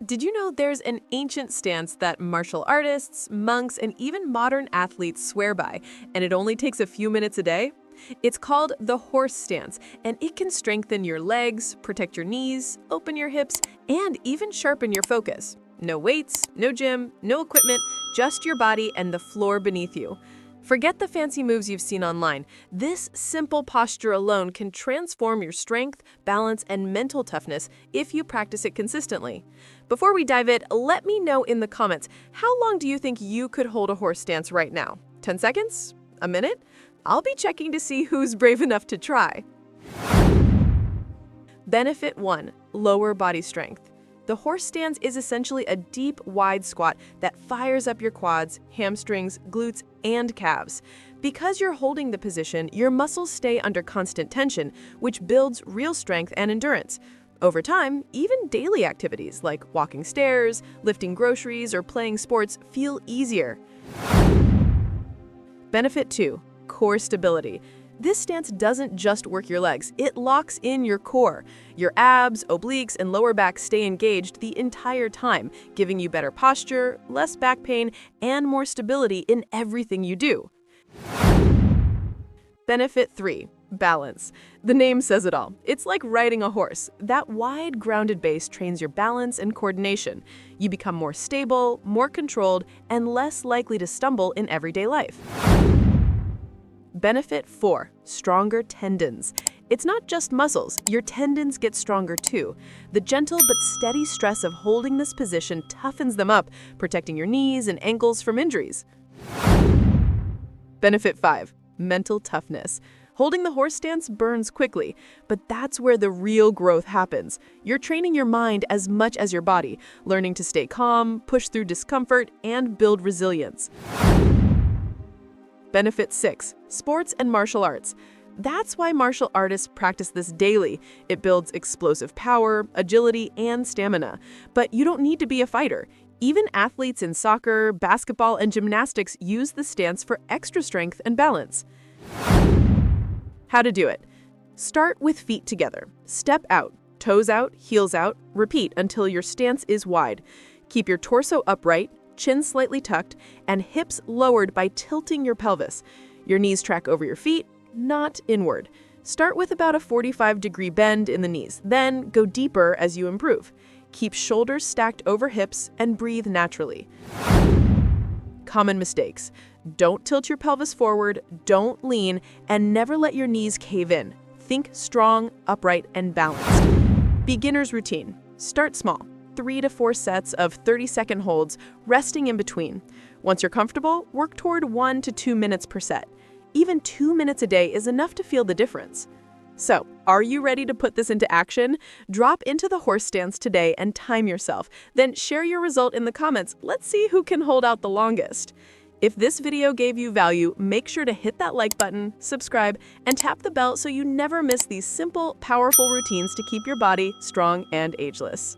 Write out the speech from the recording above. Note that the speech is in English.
Did you know there's an ancient stance that martial artists, monks, and even modern athletes swear by, and it only takes a few minutes a day? It's called the horse stance, and it can strengthen your legs, protect your knees, open your hips, and even sharpen your focus. No weights, no gym, no equipment, just your body and the floor beneath you. Forget the fancy moves you've seen online. This simple posture alone can transform your strength, balance, and mental toughness if you practice it consistently. Before we dive in, let me know in the comments, how long do you think you could hold a horse stance right now? 10 seconds? A minute? I'll be checking to see who's brave enough to try. Benefit 1. Lower body strength. The horse stance is essentially a deep, wide squat that fires up your quads, hamstrings, glutes, and calves. Because you're holding the position, your muscles stay under constant tension, which builds real strength and endurance. Over time, even daily activities like walking stairs, lifting groceries, or playing sports feel easier. Benefit 2. Core stability. This stance doesn't just work your legs, it locks in your core. Your abs, obliques, and lower back stay engaged the entire time, giving you better posture, less back pain, and more stability in everything you do. Benefit 3. Balance. The name says it all. It's like riding a horse. That wide, grounded base trains your balance and coordination. You become more stable, more controlled, and less likely to stumble in everyday life. Benefit 4. Stronger tendons. It's not just muscles, your tendons get stronger too. The gentle but steady stress of holding this position toughens them up, protecting your knees and ankles from injuries. Benefit 5. Mental toughness. Holding the horse stance burns quickly, but that's where the real growth happens. You're training your mind as much as your body, learning to stay calm, push through discomfort, and build resilience. Benefit 6. Sports and martial arts. That's why martial artists practice this daily. It builds explosive power, agility, and stamina. But you don't need to be a fighter. Even athletes in soccer, basketball, and gymnastics use the stance for extra strength and balance. How to do it. Start with feet together. Step out, toes out, heels out. Repeat until your stance is wide. Keep your torso upright, chin slightly tucked, and hips lowered by tilting your pelvis. Your knees track over your feet, not inward. Start with about a 45-degree bend in the knees, then go deeper as you improve. Keep shoulders stacked over hips and breathe naturally. Common mistakes. Don't tilt your pelvis forward, don't lean, and never let your knees cave in. Think strong, upright, and balanced. Beginner's routine. Start small. 3 to 4 sets of 30-second holds, resting in between. Once you're comfortable, work toward 1 to 2 minutes per set. Even 2 minutes a day is enough to feel the difference. So, are you ready to put this into action? Drop into the horse stance today and time yourself. Then share your result in the comments. Let's see who can hold out the longest. If this video gave you value, make sure to hit that like button, subscribe, and tap the bell so you never miss these simple, powerful routines to keep your body strong and ageless.